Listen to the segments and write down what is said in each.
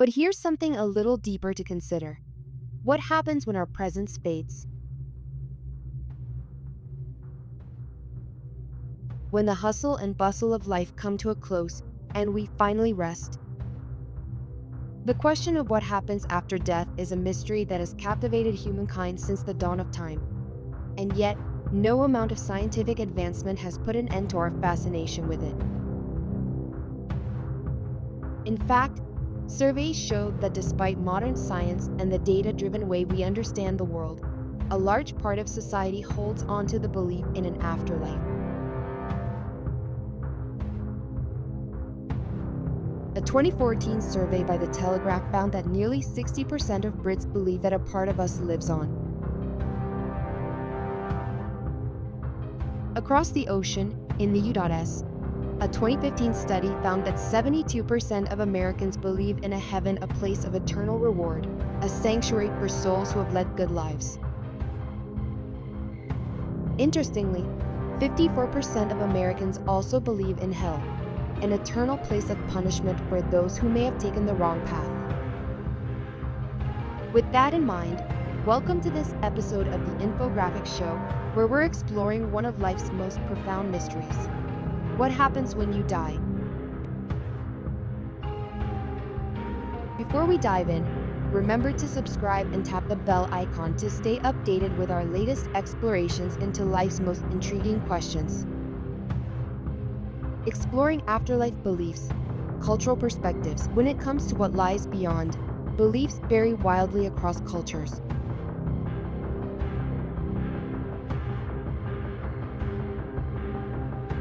But here's something a little deeper to consider. What happens when our presence fades? When the hustle and bustle of life come to a close and we finally rest? The question of what happens after death is a mystery that has captivated humankind since the dawn of time. And yet, no amount of scientific advancement has put an end to our fascination with it. In fact, surveys show that despite modern science and the data-driven way we understand the world, a large part of society holds on to the belief in an afterlife. A 2014 survey by The Telegraph found that nearly 60% of Brits believe that a part of us lives on. Across the ocean, in the U.S., a 2015 study found that 72% of Americans believe in a heaven, a place of eternal reward, a sanctuary for souls who have led good lives. Interestingly, 54% of Americans also believe in hell, an eternal place of punishment for those who may have taken the wrong path. With that in mind, welcome to this episode of the Infographic Show, where we're exploring one of life's most profound mysteries. What happens when you die? Before we dive in, remember to subscribe and tap the bell icon to stay updated with our latest explorations into life's most intriguing questions. Exploring afterlife beliefs, cultural perspectives. When it comes to what lies beyond, beliefs vary wildly across cultures.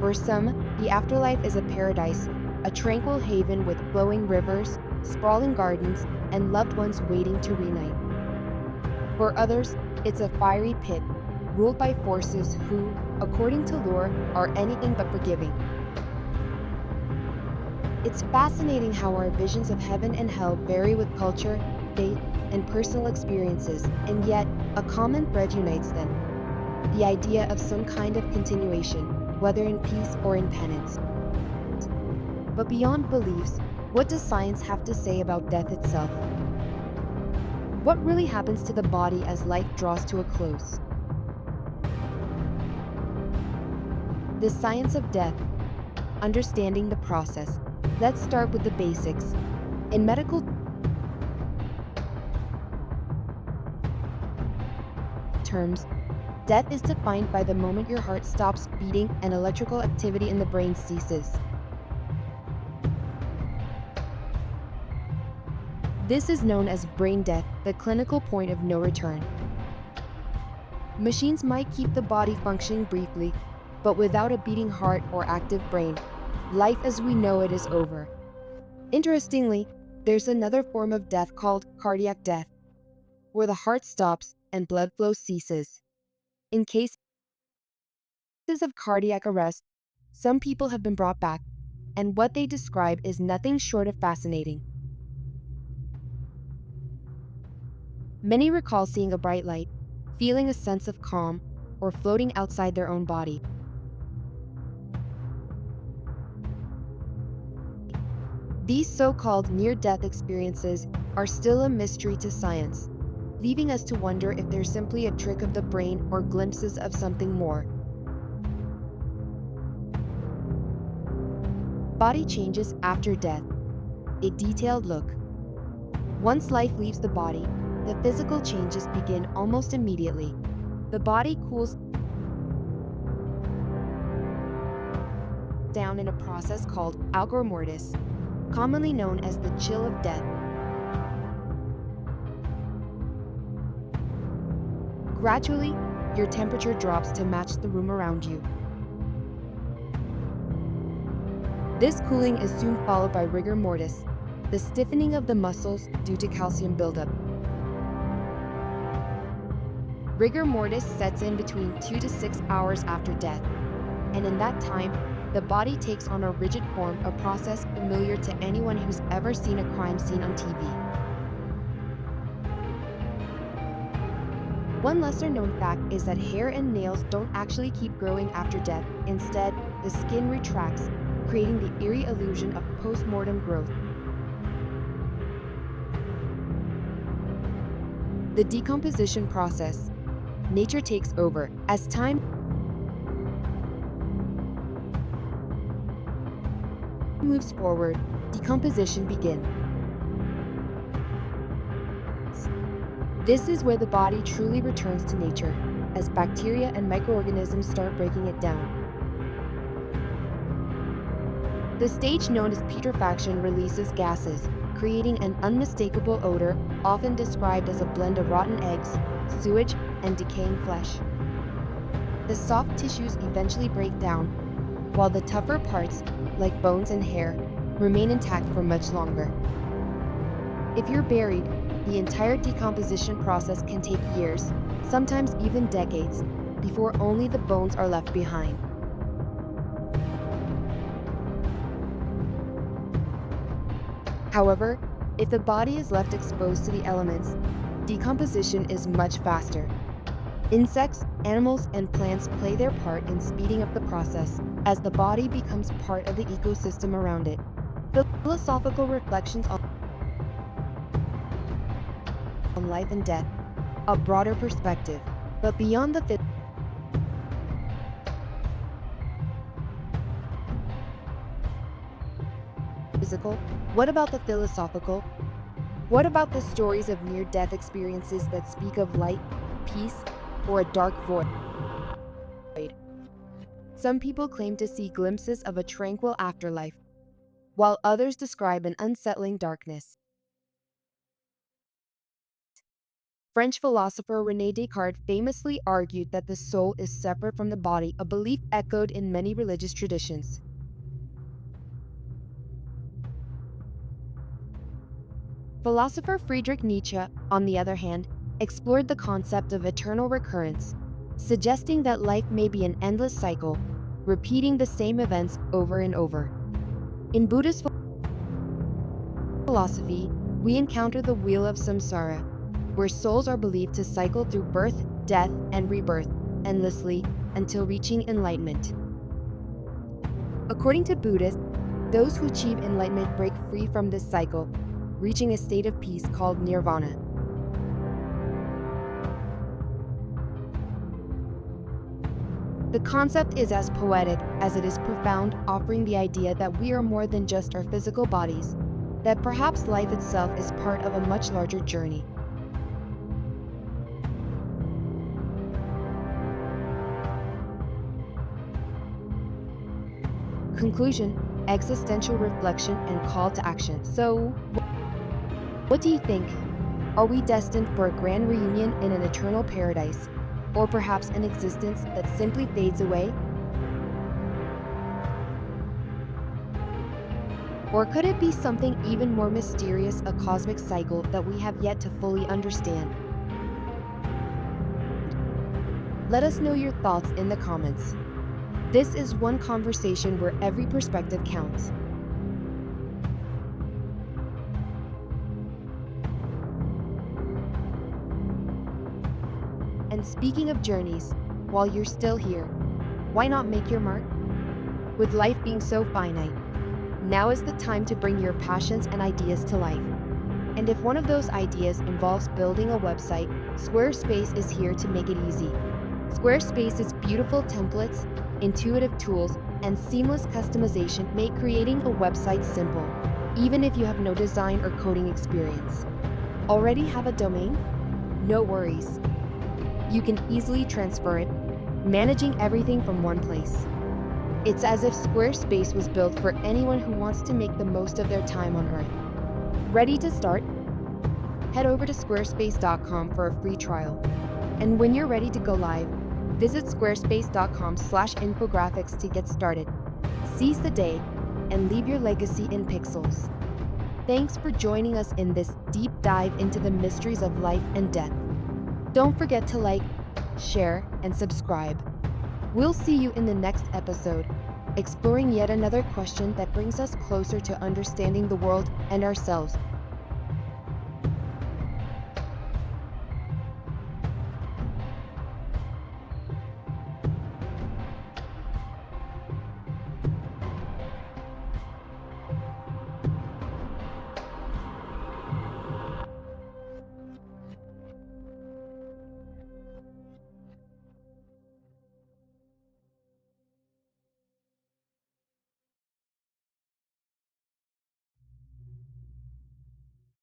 For some, the afterlife is a paradise, a tranquil haven with flowing rivers, sprawling gardens, and loved ones waiting to reunite. For others, it's a fiery pit, ruled by forces who, according to lore, are anything but forgiving. It's fascinating how our visions of heaven and hell vary with culture, faith, and personal experiences, and yet a common thread unites them: the idea of some kind of continuation, whether in peace or in penance. But beyond beliefs, what does science have to say about death itself? What really happens to the body as life draws to a close? The science of death, understanding the process. Let's start with the basics. In medical terms, death is defined by the moment your heart stops beating and electrical activity in the brain ceases. This is known as brain death, the clinical point of no return. Machines might keep the body functioning briefly, but without a beating heart or active brain, life as we know it is over. Interestingly, there's another form of death called cardiac death, where the heart stops and blood flow ceases. In cases of cardiac arrest, some people have been brought back, and what they describe is nothing short of fascinating. Many recall seeing a bright light, feeling a sense of calm, or floating outside their own body. These so-called near-death experiences are still a mystery to science, leaving us to wonder if they're simply a trick of the brain or glimpses of something more. Body changes after death. A detailed look. Once life leaves the body, the physical changes begin almost immediately. The body cools down in a process called rigor mortis, commonly known as the chill of death. Gradually, your temperature drops to match the room around you. This cooling is soon followed by rigor mortis, the stiffening of the muscles due to calcium buildup. Rigor mortis sets in between 2 to 6 hours after death, and in that time, the body takes on a rigid form, a process familiar to anyone who's ever seen a crime scene on TV. One lesser-known fact is that hair and nails don't actually keep growing after death. Instead, the skin retracts, creating the eerie illusion of post-mortem growth. The decomposition process. Nature takes over. As time moves forward, decomposition begins. This is where the body truly returns to nature, as bacteria and microorganisms start breaking it down. The stage known as putrefaction releases gases, creating an unmistakable odor, often described as a blend of rotten eggs, sewage, and decaying flesh. The soft tissues eventually break down, while the tougher parts, like bones and hair, remain intact for much longer. If you're buried, the entire decomposition process can take years, sometimes even decades, before only the bones are left behind. However, if the body is left exposed to the elements, decomposition is much faster. Insects, animals, and plants play their part in speeding up the process as the body becomes part of the ecosystem around it. Philosophical reflections on life and death, a broader perspective, but beyond the physical, what about the philosophical? What about the stories of near-death experiences that speak of light, peace, or a dark void? Some people claim to see glimpses of a tranquil afterlife, while others describe an unsettling darkness. French philosopher René Descartes famously argued that the soul is separate from the body, a belief echoed in many religious traditions. Philosopher Friedrich Nietzsche, on the other hand, explored the concept of eternal recurrence, suggesting that life may be an endless cycle, repeating the same events over and over. In Buddhist philosophy, we encounter the wheel of samsara, where souls are believed to cycle through birth, death, and rebirth endlessly until reaching enlightenment. According to Buddhists, those who achieve enlightenment break free from this cycle, reaching a state of peace called nirvana. The concept is as poetic as it is profound, offering the idea that we are more than just our physical bodies, that perhaps life itself is part of a much larger journey. Conclusion, existential reflection, and call to action. So, what do you think? Are we destined for a grand reunion in an eternal paradise, or perhaps an existence that simply fades away? Or could it be something even more mysterious, a cosmic cycle that we have yet to fully understand? Let us know your thoughts in the comments. This is one conversation where every perspective counts. And speaking of journeys, while you're still here, why not make your mark? With life being so finite, now is the time to bring your passions and ideas to life. And if one of those ideas involves building a website, Squarespace is here to make it easy. Squarespace's beautiful templates, intuitive tools, and seamless customization make creating a website simple, even if you have no design or coding experience. Already have a domain? No worries. You can easily transfer it, managing everything from one place. It's as if Squarespace was built for anyone who wants to make the most of their time on Earth. Ready to start? Head over to squarespace.com for a free trial. And when you're ready to go live, visit squarespace.com/infographics to get started. Seize the day and leave your legacy in pixels. Thanks for joining us in this deep dive into the mysteries of life and death. Don't forget to like, share, and subscribe. We'll see you in the next episode, exploring yet another question that brings us closer to understanding the world and ourselves.